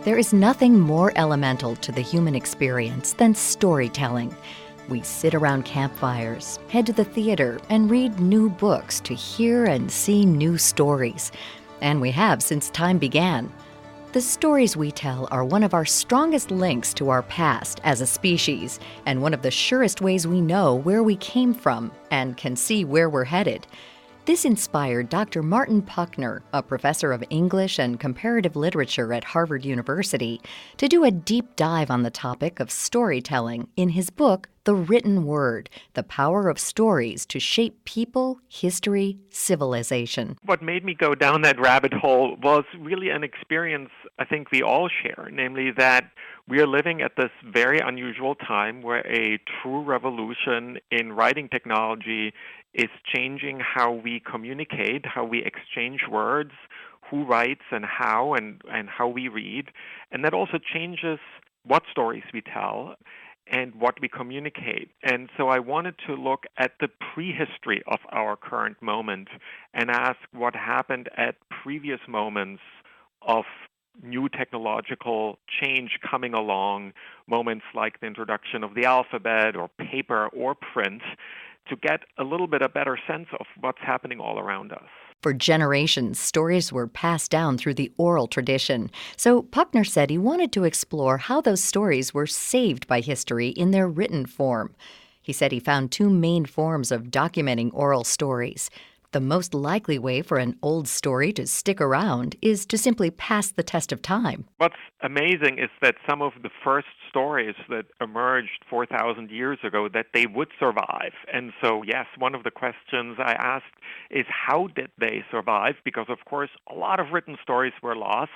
There is nothing more elemental to the human experience than storytelling. We sit around campfires, head to the theater, and read new books to hear and see new stories. And we have since time began. The stories we tell are one of our strongest links to our past as a species, and one of the surest ways we know where we came from and can see where we're headed. This inspired Dr. Martin Puchner, a professor of English and comparative literature at Harvard University, to do a deep dive on the topic of storytelling in his book, The Written Word: The Power of Stories to Shape People, History, Civilization. What made me go down that rabbit hole was really an experience I think we all share, namely that we are living at this very unusual time where a true revolution in writing technology is changing how we communicate, how we exchange words, who writes and how we read. And that also changes what stories we tell and what we communicate. And so I wanted to look at the prehistory of our current moment and ask what happened at previous moments of new technological change coming along, moments like the introduction of the alphabet or paper or print, to get a little bit a better sense of what's happening all around us. For generations, stories were passed down through the oral tradition. So Puchner said he wanted to explore how those stories were saved by history in their written form. He said he found two main forms of documenting oral stories. The most likely way for an old story to stick around is to simply pass the test of time. What's amazing is that some of the first stories that emerged 4,000 years ago, that they would survive. And so, yes, one of the questions I asked is how did they survive? Because, of course, a lot of written stories were lost.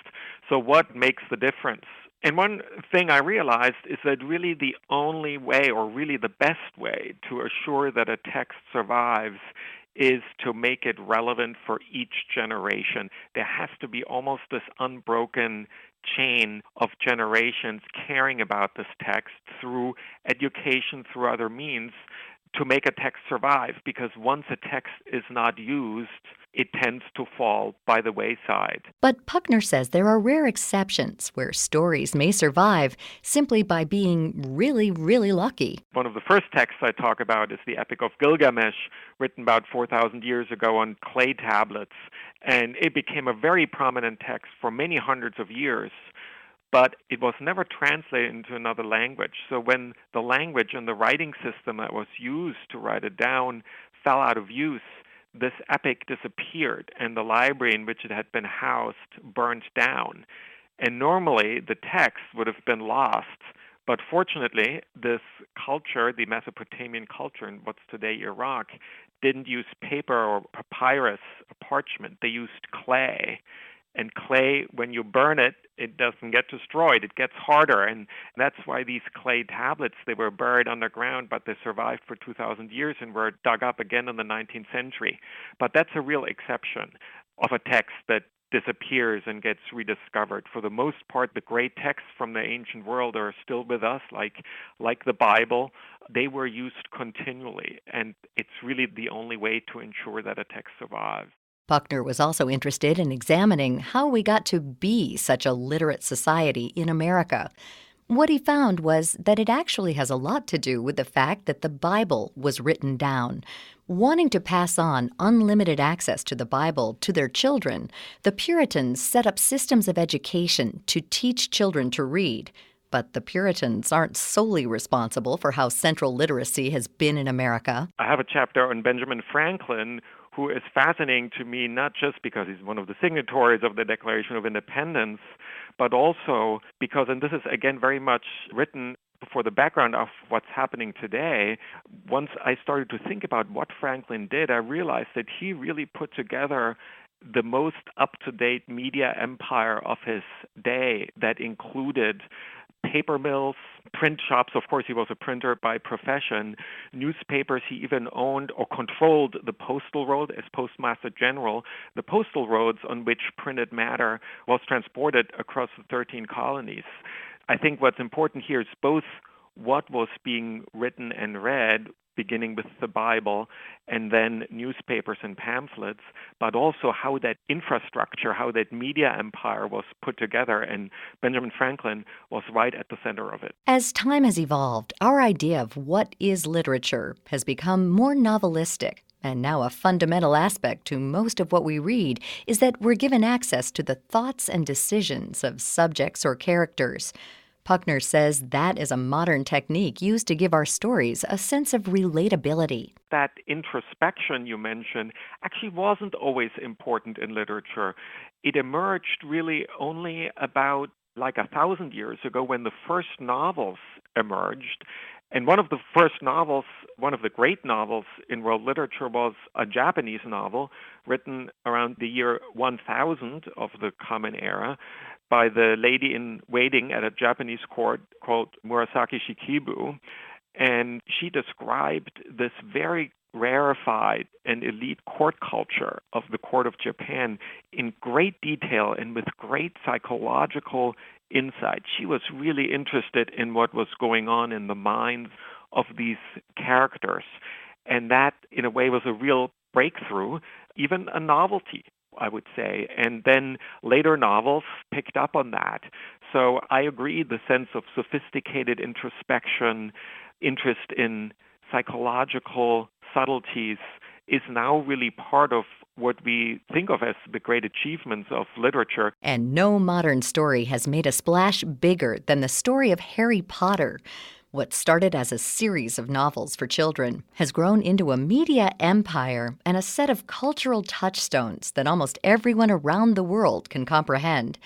So what makes the difference? And one thing I realized is that really the only way, or really the best way, to assure that a text survives is to make it relevant for each generation. There has to be almost this unbroken chain of generations caring about this text through education, through other means, to make a text survive, because once a text is not used, it tends to fall by the wayside. But Puchner says there are rare exceptions where stories may survive simply by being really, really lucky. One of the first texts I talk about is the Epic of Gilgamesh, written about 4,000 years ago on clay tablets, and it became a very prominent text for many hundreds of years. But it was never translated into another language. So when the language and the writing system that was used to write it down fell out of use, this epic disappeared, and the library in which it had been housed burned down. And normally the text would have been lost. But fortunately, this culture, the Mesopotamian culture in what's today Iraq, didn't use paper or papyrus or parchment. They used clay. And clay, when you burn it, it doesn't get destroyed. It gets harder. And that's why these clay tablets, they were buried underground, but they survived for 2,000 years and were dug up again in the 19th century. But that's a real exception of a text that disappears and gets rediscovered. For the most part, the great texts from the ancient world are still with us, like the Bible. They were used continually, and it's really the only way to ensure that a text survives. Puchner was also interested in examining how we got to be such a literate society in America. What he found was that it actually has a lot to do with the fact that the Bible was written down. Wanting to pass on unlimited access to the Bible to their children, the Puritans set up systems of education to teach children to read. But the Puritans aren't solely responsible for how central literacy has been in America. I have a chapter on Benjamin Franklin, who is fascinating to me, not just because he's one of the signatories of the Declaration of Independence, but also because, and this is again very much written for the background of what's happening today, once I started to think about what Franklin did, I realized that he really put together the most up-to-date media empire of his day that included paper mills, print shops. Of course, he was a printer by profession. Newspapers, he even owned or controlled the postal road as Postmaster General. The postal roads on which printed matter was transported across the 13 colonies. I think what's important here is both what was being written and read, beginning with the Bible and then newspapers and pamphlets, but also how that infrastructure, how that media empire was put together, and Benjamin Franklin was right at the center of it. As time has evolved, our idea of what is literature has become more novelistic. And now a fundamental aspect to most of what we read is that we're given access to the thoughts and decisions of subjects or characters. Puchner says that is a modern technique used to give our stories a sense of relatability. That introspection you mentioned actually wasn't always important in literature. It emerged really only about 1,000 years ago when the first novels emerged. And one of the first novels, one of the great novels in world literature, was a Japanese novel written around the year 1000 of the Common Era by the lady in waiting at a Japanese court called Murasaki Shikibu. And she described this very rarefied and elite court culture of the court of Japan in great detail and with great psychological insight. She was really interested in what was going on in the minds of these characters. And that, in a way, was a real breakthrough, even a novelty, I would say. And then later novels picked up on that. So I agree, the sense of sophisticated introspection, interest in psychological subtleties is now really part of what we think of as the great achievements of literature. And no modern story has made a splash bigger than the story of Harry Potter. What started as a series of novels for children has grown into a media empire and a set of cultural touchstones that almost everyone around the world can comprehend.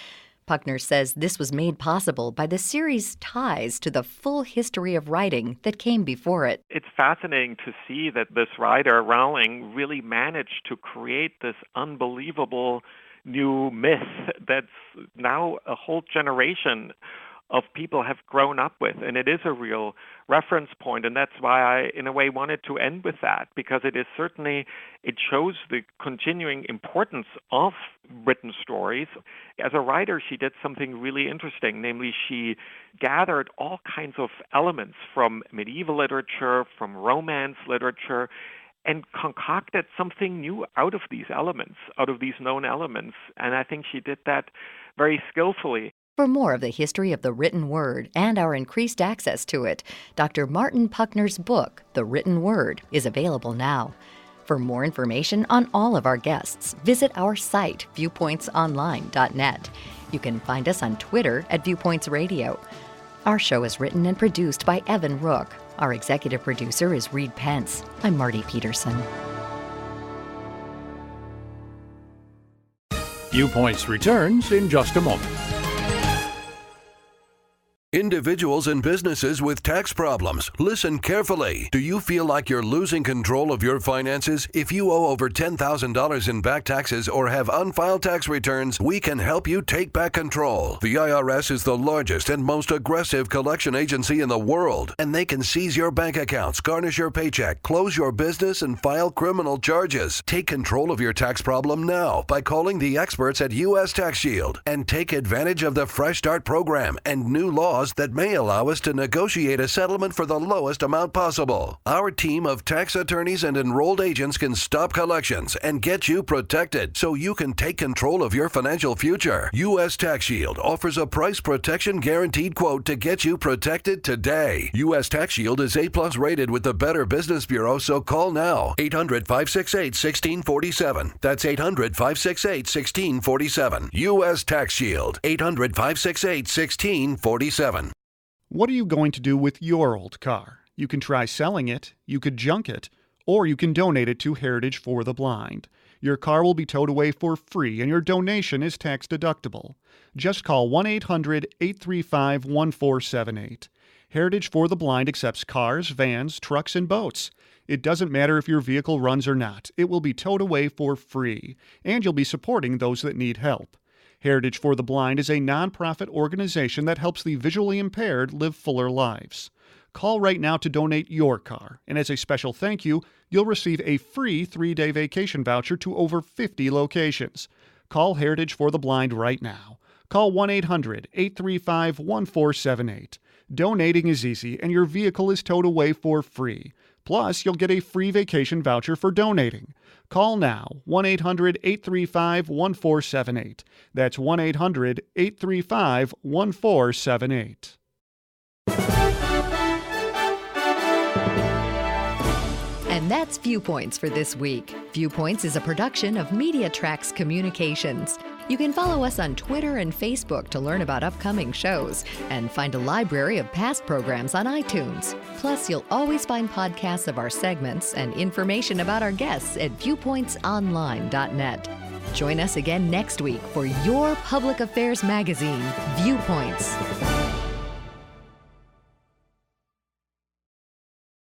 Puchner says this was made possible by the series' ties to the full history of writing that came before it. It's fascinating to see that this writer, Rowling, really managed to create this unbelievable new myth that's now a whole generation of people have grown up with, and it is a real reference point, and that's why I, in a way, wanted to end with that, because it shows the continuing importance of written stories. As a writer, she did something really interesting, namely she gathered all kinds of elements from medieval literature, from romance literature, and concocted something new out of these elements, out of these known elements, and I think she did that very skillfully. For more of the history of the written word and our increased access to it, Dr. Martin Puchner's book, The Written Word, is available now. For more information on all of our guests, visit our site, viewpointsonline.net. You can find us on Twitter at Viewpoints Radio. Our show is written and produced by Evan Rook. Our executive producer is Reed Pence. I'm Marty Peterson. Viewpoints returns in just a moment. Individuals and businesses with tax problems, listen carefully. Do you feel like you're losing control of your finances? If you owe over $10,000 in back taxes or have unfiled tax returns, we can help you take back control. The IRS is the largest and most aggressive collection agency in the world, and they can seize your bank accounts, garnish your paycheck, close your business, and file criminal charges. Take control of your tax problem now by calling the experts at U.S. Tax Shield and take advantage of the Fresh Start program and new laws that may allow us to negotiate a settlement for the lowest amount possible. Our team of tax attorneys and enrolled agents can stop collections and get you protected so you can take control of your financial future. U.S. Tax Shield offers a price protection guaranteed quote to get you protected today. U.S. Tax Shield is A+ rated with the Better Business Bureau, so call now. 800-568-1647. That's 800-568-1647. U.S. Tax Shield. 800-568-1647. What are you going to do with your old car? You can try selling it, you could junk it, or you can donate it to Heritage for the Blind. Your car will be towed away for free and your donation is tax deductible. Just call 1-800-835-1478. Heritage for the Blind accepts cars, vans, trucks, and boats. It doesn't matter if your vehicle runs or not. It will be towed away for free, and you'll be supporting those that need help. Heritage for the Blind is a nonprofit organization that helps the visually impaired live fuller lives. Call right now to donate your car, and as a special thank you, you'll receive a free 3-day vacation voucher to over 50 locations. Call Heritage for the Blind right now. Call 1-800-835-1478. Donating is easy, and your vehicle is towed away for free. Plus, you'll get a free vacation voucher for donating. Call now, 1-800-835-1478. That's 1-800-835-1478. And that's Viewpoints for this week. Viewpoints is a production of Mediatrax Communications. You can follow us on Twitter and Facebook to learn about upcoming shows and find a library of past programs on iTunes. Plus, you'll always find podcasts of our segments and information about our guests at viewpointsonline.net. Join us again next week for your public affairs magazine, Viewpoints.